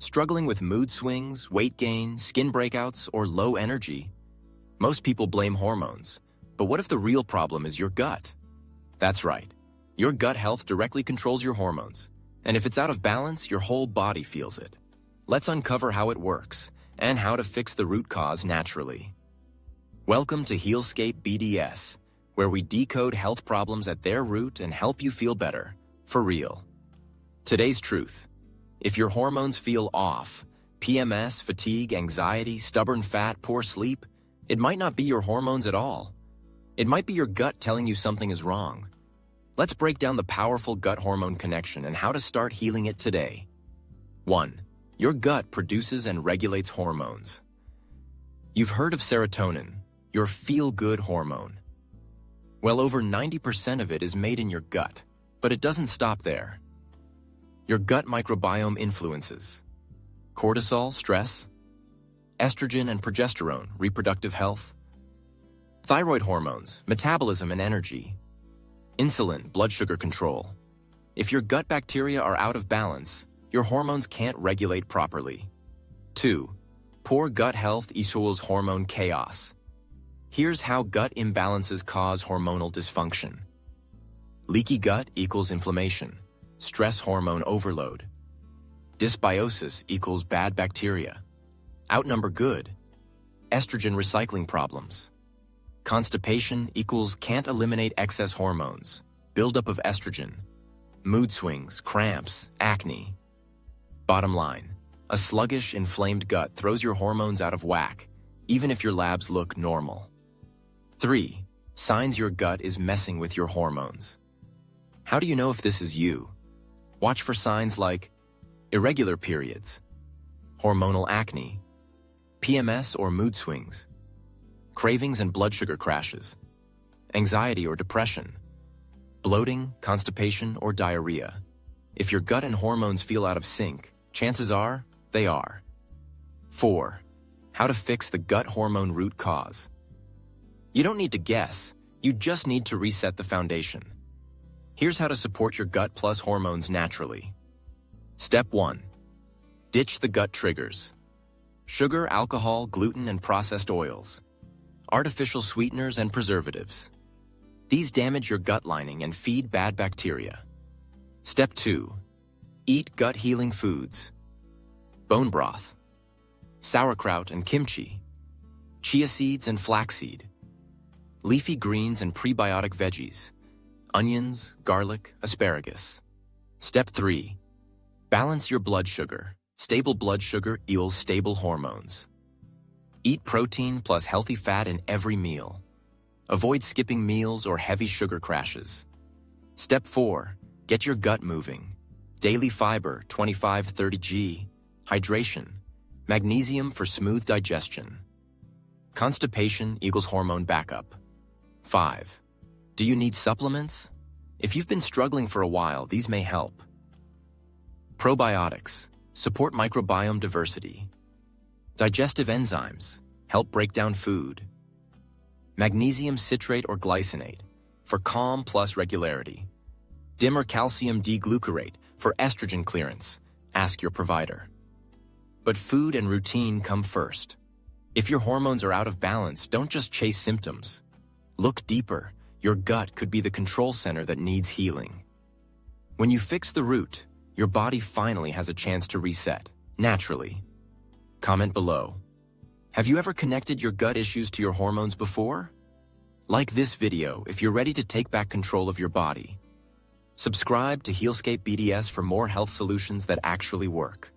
Struggling with mood swings, weight gain, skin breakouts, or low energy? Most people blame hormones. But what if the real problem is your gut? That's right. Your gut health directly controls your hormones. And if it's out of balance, your whole body feels it. Let's uncover how it works and how to fix the root cause naturally. Welcome to Healscape BDS, where we decode health problems at their root and help you feel better, for real. Today's truth: if your hormones feel off, PMS, fatigue, anxiety, stubborn fat, poor sleep, it might not be your hormones at all. It might be your gut telling you something is wrong. Let's break down the powerful gut-hormone connection and how to start healing it today. 1. Your gut produces and regulates hormones. You've heard of serotonin, your feel-good hormone. Well, over 90% of it is made in your gut, but it doesn't stop there. Your gut microbiome influences cortisol, stress, estrogen and progesterone, reproductive health, thyroid hormones, metabolism and energy, insulin, blood sugar control. If your gut bacteria are out of balance, your hormones can't regulate properly. 2. Poor gut health equals hormone chaos. Here's how gut imbalances cause hormonal dysfunction. Leaky gut equals inflammation, stress hormone overload. Dysbiosis equals bad bacteria. Outnumber good. Estrogen recycling problems. Constipation equals can't eliminate excess hormones. Buildup of estrogen. Mood swings, cramps, acne. Bottom line: a sluggish, inflamed gut throws your hormones out of whack, even if your labs look normal. 3. Signs your gut is messing with your hormones. How do you know if this is you? Watch for signs like irregular periods, hormonal acne, PMS or mood swings, cravings and blood sugar crashes, anxiety or depression, bloating, constipation, or diarrhea. If your gut and hormones feel out of sync, chances are they are. 4. How to fix the gut hormone root cause. You don't need to guess, you just need to reset the foundation. Here's how to support your gut plus hormones naturally. Step 1. Ditch the gut triggers. Sugar, alcohol, gluten, and processed oils. Artificial sweeteners and preservatives. These damage your gut lining and feed bad bacteria. Step 2. Eat gut-healing foods. Bone broth, sauerkraut and kimchi, chia seeds and flaxseed, leafy greens and prebiotic veggies, onions, garlic, asparagus. Step 3. Balance your blood sugar. Stable blood sugar equals stable hormones. Eat protein plus healthy fat in every meal. Avoid skipping meals or heavy sugar crashes. Step 4. Get your gut moving. Daily fiber, 25-30 g. Hydration. Magnesium for smooth digestion. Constipation equals hormone backup. 5. Do you need supplements? If you've been struggling for a while, these may help. Probiotics. Support microbiome diversity. Digestive enzymes. Help break down food. Magnesium citrate or glycinate for calm plus regularity. Dimmer calcium D-glucarate for estrogen clearance. Ask your provider. But food and routine come first. If your hormones are out of balance, don't just chase symptoms. Look deeper. Your gut could be the control center that needs healing. When you fix the root, your body finally has a chance to reset, naturally. Comment below. Have you ever connected your gut issues to your hormones before? Like this video if you're ready to take back control of your body. Subscribe to Healscape BDS for more health solutions that actually work.